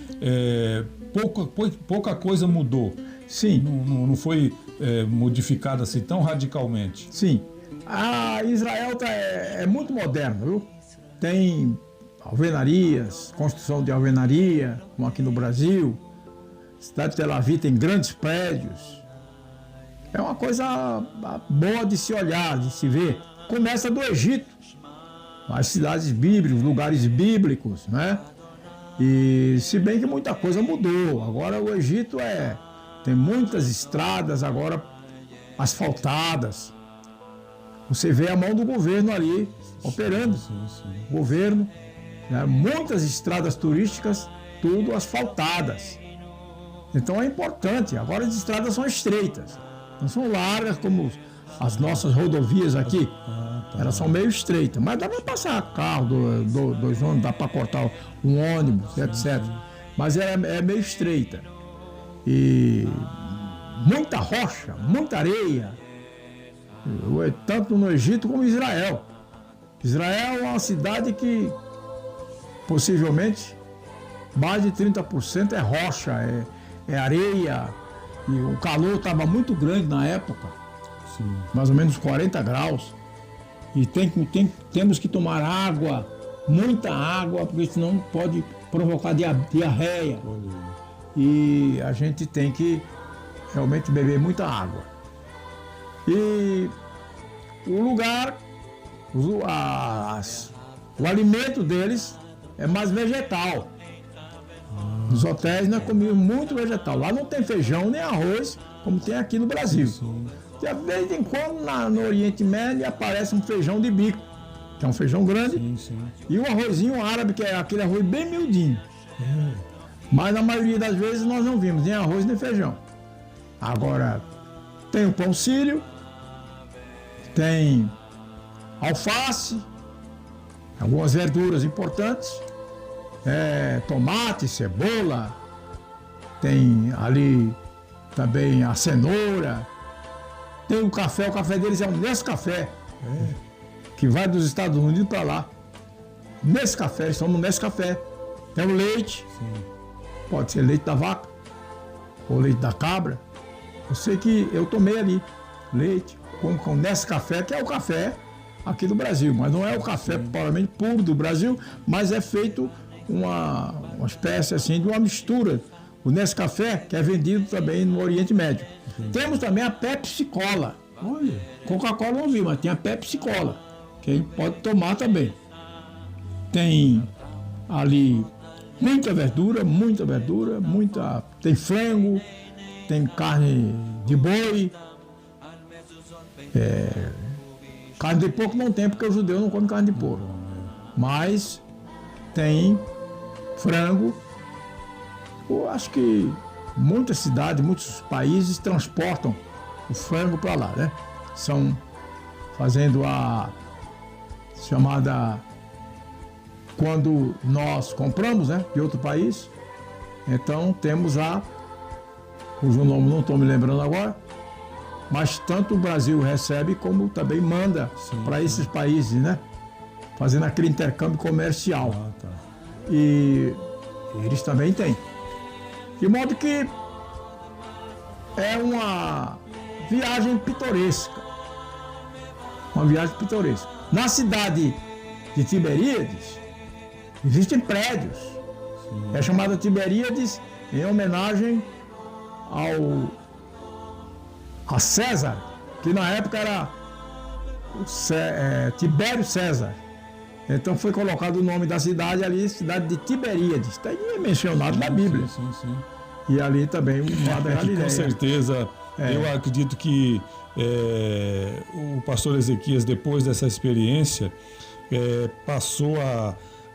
pouca coisa mudou. Sim. Não foi modificada assim tão radicalmente. Sim. Israel é muito moderno, viu? Tem alvenarias, construção de alvenaria, como aqui no Brasil. A cidade de Tel Aviv tem grandes prédios. É uma coisa boa de se olhar, de se ver. Começa do Egito, as cidades bíblicas, lugares bíblicos, né? E se bem que muita coisa mudou. Agora o Egito tem muitas estradas agora asfaltadas. Você vê a mão do governo ali operando. Sim. Governo, né? Muitas estradas turísticas, tudo asfaltadas. Então é importante. Agora as estradas são estreitas, não são largas como as nossas rodovias aqui. Elas são meio estreitas, mas dá para passar carro, dois ônibus, dá para cortar um ônibus, etc. Mas é meio estreita. E muita rocha, muita areia, tanto no Egito como em Israel. Israel é uma cidade que possivelmente mais de 30% é rocha, é areia, e o calor estava muito grande na época. Sim. Mais ou menos 40 graus. E temos que tomar água, muita água, porque senão pode provocar diarreia. E a gente tem que realmente beber muita água. E o lugar, o alimento deles é mais vegetal. Nos hotéis nós comemos muito vegetal. Lá não tem feijão nem arroz, como tem aqui no Brasil. Sim. De vez em quando no Oriente Médio aparece um feijão de bico, que é um feijão grande, sim. E um arrozinho árabe, que é aquele arroz bem miudinho. Mas na maioria das vezes nós não vimos nem arroz nem feijão. Agora, tem o pão sírio, tem alface, algumas verduras importantes, tomate, cebola, tem ali também a cenoura, tem o café deles é um Nescafé, que vai dos Estados Unidos para lá. Nescafé, eles tomam Nescafé. Tem o leite, pode ser leite da vaca ou leite da cabra. Eu sei que eu tomei ali leite com Nescafé, que é o café aqui do Brasil, mas não é o café propriamente puro do Brasil, mas é feito uma espécie assim de uma mistura. O Nescafé, que é vendido também no Oriente Médio. Temos também a Pepsi Cola. Coca-Cola não vi, mas tem a Pepsi Cola, que pode tomar também. Tem ali muita verdura, tem frango, tem carne de boi. Carne de porco não tem, porque o judeu não come carne de porco. Mas tem frango. Eu acho que muitas cidades, muitos países transportam o frango para lá, né? São fazendo a chamada, quando nós compramos, né, de outro país, então temos lá, cujo nome não estou me lembrando agora, mas tanto o Brasil recebe como também manda para esses países, né? Fazendo aquele intercâmbio comercial. E eles também têm. De modo que é uma viagem pitoresca. Uma viagem pitoresca. Na cidade de Tiberíades, existem prédios. É chamada Tiberíades em homenagem a César, que na época era Tibério César. Então foi colocado o nome da cidade ali, cidade de Tiberíades. Está mencionado na Bíblia. Sim. E ali também o mar da Galileia. Com certeza, eu acredito que o pastor Ezequias, depois dessa experiência, passou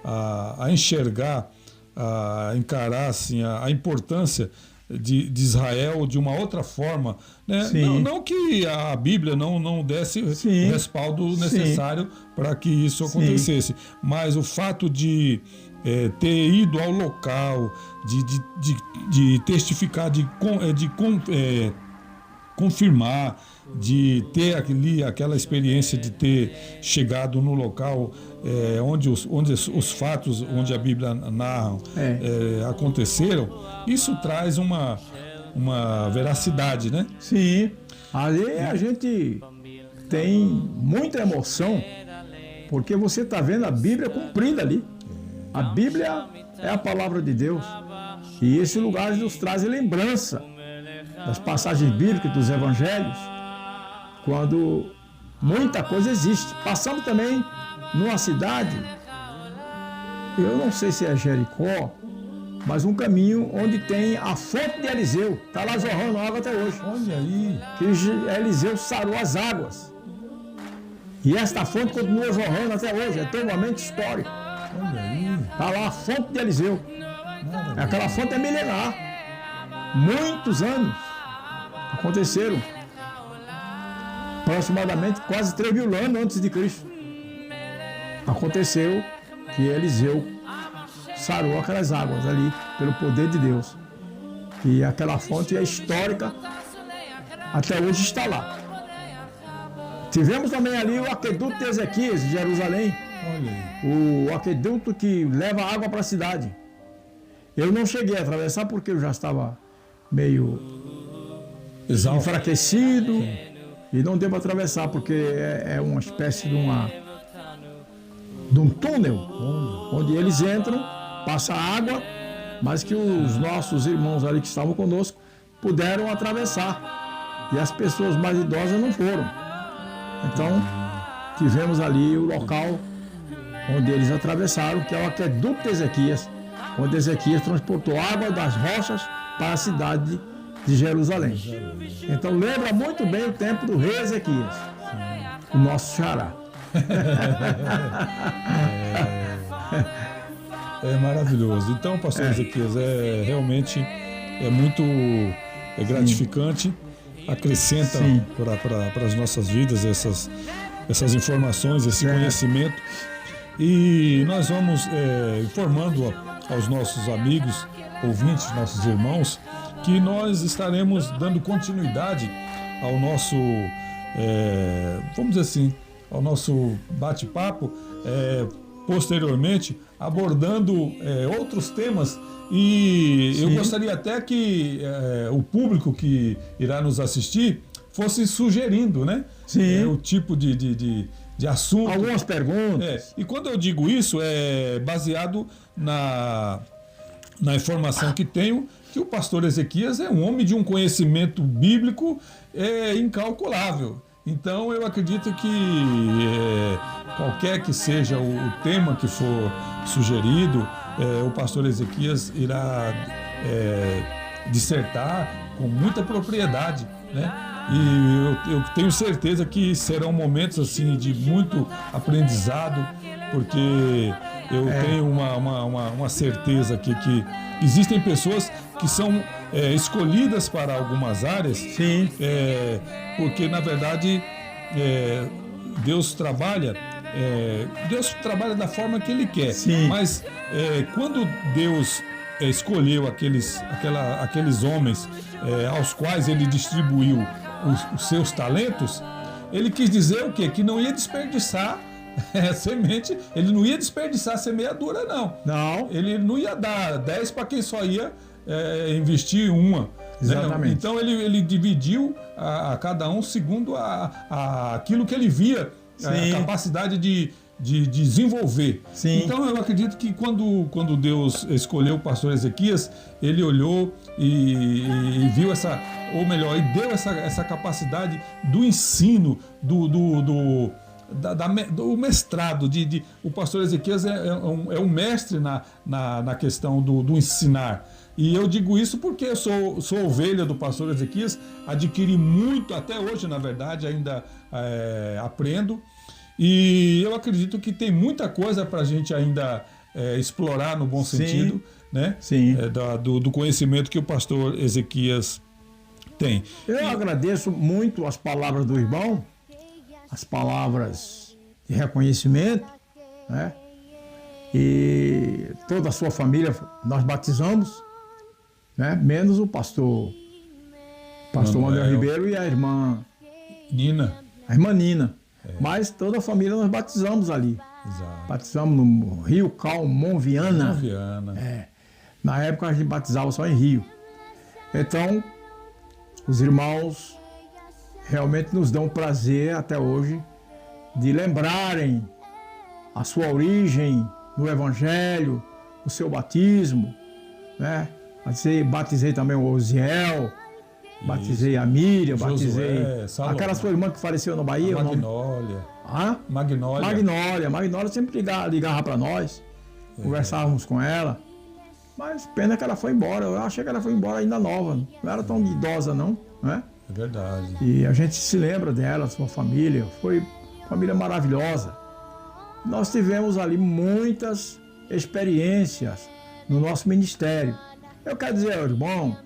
a enxergar, a encarar assim, a importância de Israel de uma outra forma, né? Não que a Bíblia não desse o respaldo necessário para que isso acontecesse, mas o fato de ter ido ao local, de testificar, de confirmar, de ter aquela experiência de ter chegado no local onde os fatos, onde a Bíblia narra, aconteceram, isso traz uma veracidade, né? Sim, ali a gente tem muita emoção, porque você está vendo a Bíblia cumprida ali. A Bíblia é a palavra de Deus. E esse lugar nos traz lembrança das passagens bíblicas, dos evangelhos, quando muita coisa existe. Passamos também numa cidade, eu não sei se é Jericó, mas um caminho onde tem a fonte de Eliseu. Está lá jorrando água até hoje. Olha aí. Que Eliseu sarou as águas. E esta fonte continua jorrando até hoje. É totalmente histórico. Olha aí. Está lá a fonte de Eliseu. Aquela fonte é milenar. Muitos anos aconteceram. Aproximadamente quase 3 mil anos antes de Cristo. Aconteceu que Eliseu sarou aquelas águas ali pelo poder de Deus. E aquela fonte é histórica, até hoje está lá. Tivemos também ali o aqueduto de Ezequias, de Jerusalém. O aqueduto que leva água para a cidade. Eu não cheguei a atravessar porque eu já estava meio enfraquecido. E não deu para atravessar porque é uma espécie de um túnel onde eles entram, passa água, mas que os nossos irmãos ali que estavam conosco puderam atravessar. E as pessoas mais idosas não foram. Então, tivemos ali o local onde eles atravessaram, que é o aqueduto de Ezequias, onde Ezequias transportou água das rochas para a cidade de Jerusalém. Então lembra muito bem o tempo do rei Ezequias, o nosso xará. É maravilhoso. Então, pastor Ezequias, realmente muito gratificante, acrescenta para as nossas vidas essas informações, esse conhecimento. E nós vamos informando aos nossos amigos, ouvintes, nossos irmãos, que nós estaremos dando continuidade ao nosso, vamos dizer assim, ao nosso bate-papo, posteriormente, abordando outros temas. E eu gostaria até que o público que irá nos assistir fosse sugerindo, né? O tipo de assunto. Algumas perguntas. E quando eu digo isso, é baseado na informação que tenho, que o pastor Ezequias é um homem de um conhecimento bíblico incalculável. Então eu acredito que qualquer que seja o tema que for sugerido, o pastor Ezequias irá dissertar com muita propriedade, né? E eu tenho certeza que serão momentos assim de muito aprendizado, porque eu tenho uma certeza aqui que existem pessoas que são escolhidas para algumas áreas, porque na verdade Deus trabalha da forma que Ele quer. Mas quando Deus escolheu aqueles homens aos quais Ele distribuiu os seus talentos, Ele quis dizer o quê? Que não ia desperdiçar semente, Ele não ia desperdiçar semeadura, não. Ele não ia dar 10 para quem só ia investir uma. Exatamente. Né? Então ele dividiu a cada um segundo aquilo que ele via, a capacidade de desenvolver. Então eu acredito que quando Deus escolheu o pastor Ezequias, ele olhou e viu e deu essa capacidade do ensino, do mestrado. O pastor Ezequias é um mestre na questão do ensinar. E eu digo isso porque eu sou ovelha do pastor Ezequias, adquiri muito, até hoje, na verdade, ainda aprendo. E eu acredito que tem muita coisa para a gente ainda explorar no bom sentido, né? Do conhecimento que o pastor Ezequias tem. Eu agradeço muito as palavras do irmão, as palavras de reconhecimento, né? E toda a sua família nós batizamos, né? Menos o pastor Manuel Ribeiro e a irmã Nina. A irmã Nina. Mas toda a família nós batizamos ali. Exato. Batizamos no Rio Calmon Viana. Na época a gente batizava só em Rio. Então, os irmãos realmente nos dão prazer até hoje de lembrarem a sua origem no Evangelho, o seu batismo, né? Batizei também o Osiel, batizei a Miriam, batizei aquela sua irmã que faleceu na Bahia. Magnólia. Magnólia sempre ligava para nós, conversávamos com ela. Mas pena que ela foi embora. Eu achei que ela foi embora ainda nova, não era tão idosa não, né? É verdade. E a gente se lembra dela, sua família, foi família maravilhosa. Nós tivemos ali muitas experiências no nosso ministério. Eu quero dizer, irmão,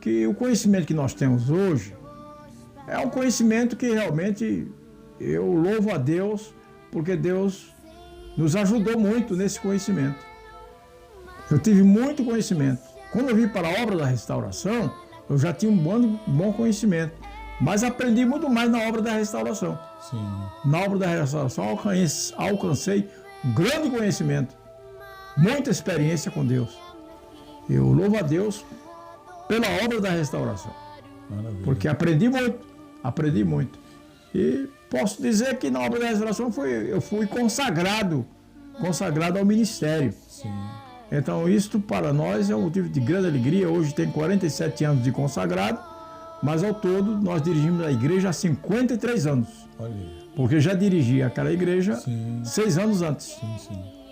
que o conhecimento que nós temos hoje é um conhecimento que realmente eu louvo a Deus, porque Deus nos ajudou muito nesse conhecimento. Eu tive muito conhecimento. Quando eu vim para a obra da restauração, eu já tinha um bom conhecimento, mas aprendi muito mais na obra da restauração. Na obra da restauração alcancei um grande conhecimento, muita experiência com Deus. Eu louvo a Deus pela obra da restauração. Maravilha. Porque aprendi muito. E posso dizer que na obra da restauração eu fui consagrado ao ministério. Então isso para nós é um motivo de grande alegria. Hoje tem 47 anos de consagrado, mas ao todo nós dirigimos a igreja há 53 anos. Porque já dirigi aquela igreja 6 anos antes.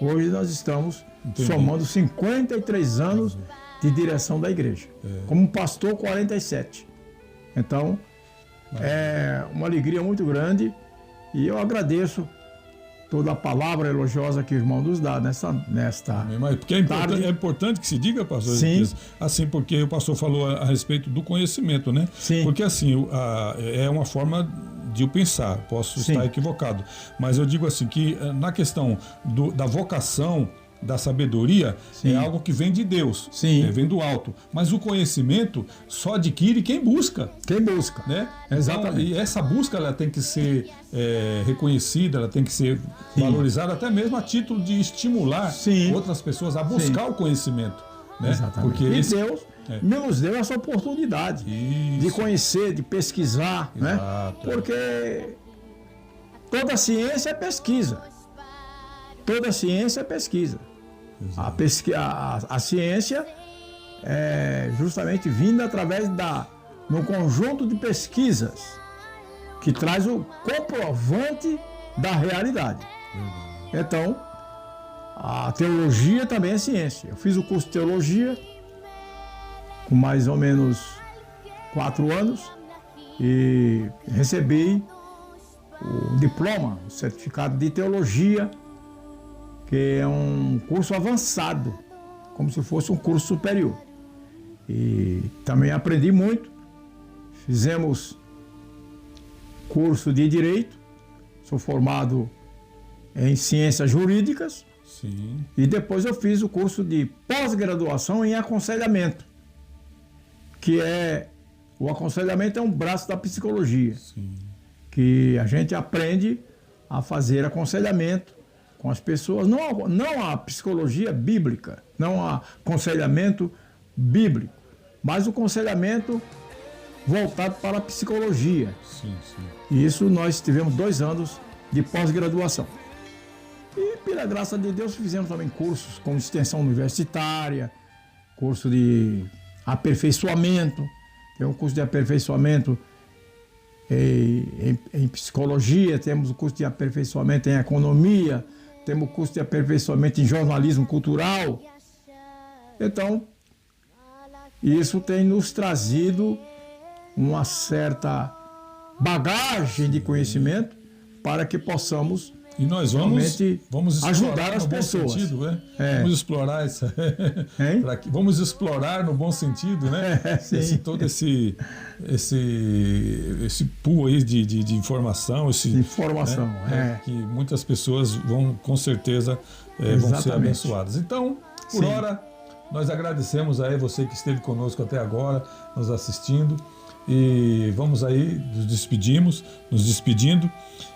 Hoje nós estamos somando 53 anos de direção da igreja. Como pastor, 47. Então, é uma alegria muito grande e eu agradeço toda a palavra elogiosa que o irmão nos dá nesta porque é importante que se diga, pastor, assim, porque o pastor falou a respeito do conhecimento, né? Porque assim, é uma forma de eu pensar, posso estar equivocado, mas eu digo assim, que na questão da vocação, da sabedoria Sim. é algo que vem de Deus, Sim. vem do alto. Mas o conhecimento só adquire quem busca. Quem busca. Né? Exatamente. Então, e essa busca ela tem que ser reconhecida, ela tem que ser valorizada, até mesmo a título de estimular Sim. outras pessoas a buscar o conhecimento. Né? Exatamente. Porque E esse... Deus nos deu essa oportunidade de conhecer, de pesquisar, né? Porque toda ciência é pesquisa. Toda ciência é pesquisa. A ciência é justamente vinda através no conjunto de pesquisas que traz o comprovante da realidade. Então, a teologia também é ciência. Eu fiz o curso de teologia com mais ou menos 4 anos e recebi o diploma, o certificado de teologia, que é um curso avançado, como se fosse um curso superior. E também aprendi muito. Fizemos curso de Direito, sou formado em Ciências Jurídicas. Sim. E depois eu fiz o curso de pós-graduação em aconselhamento, que o aconselhamento é um braço da psicologia. Sim. Que a gente aprende a fazer aconselhamento com as pessoas, não a psicologia bíblica, não a aconselhamento bíblico, mas o aconselhamento voltado para a psicologia. Sim, sim. E isso nós tivemos 2 anos de pós-graduação. E pela graça de Deus fizemos também cursos como extensão universitária, curso de aperfeiçoamento, tem um curso de aperfeiçoamento em psicologia, temos o curso de aperfeiçoamento em economia, temos o curso de aperfeiçoamento em jornalismo cultural. Então, isso tem nos trazido uma certa bagagem de conhecimento para que possamos e nós vamos ajudar as pessoas. Sentido, né? Vamos explorar essa. Vamos explorar no bom sentido, né? Todo esse pool aí de informação, informação, que muitas pessoas vão com certeza vão ser abençoadas. Então, por hora, nós agradecemos aí você que esteve conosco até agora, nos assistindo. E vamos aí, nos despedindo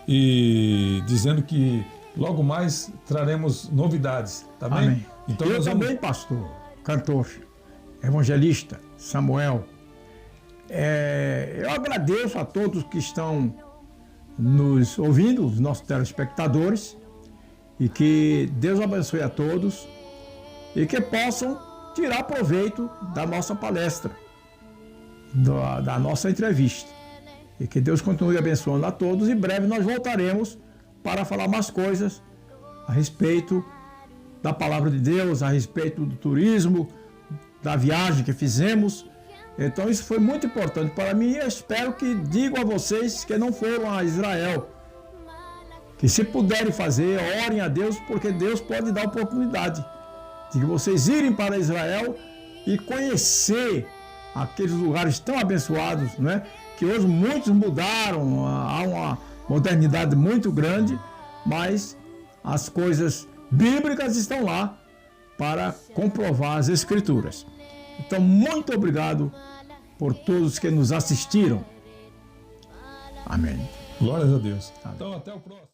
e dizendo que logo mais traremos novidades, tá bem? Amém. Então, eu também, pastor, cantor, evangelista, Samuel. Eu agradeço a todos que estão nos ouvindo, os nossos telespectadores, e que Deus abençoe a todos e que possam tirar proveito da nossa palestra, da nossa entrevista. E que Deus continue abençoando a todos. Em breve nós voltaremos para falar mais coisas a respeito da palavra de Deus, a respeito do turismo, da viagem que fizemos. Então isso foi muito importante para mim e eu espero que digo a vocês que não foram a Israel, que se puderem fazer, orem a Deus, porque Deus pode dar oportunidade de que vocês irem para Israel e conhecer aqueles lugares tão abençoados, né? Que hoje muitos mudaram, há uma modernidade muito grande, mas as coisas bíblicas estão lá para comprovar as Escrituras. Então, muito obrigado por todos que nos assistiram. Amém. Glórias a Deus. Então, até o próximo.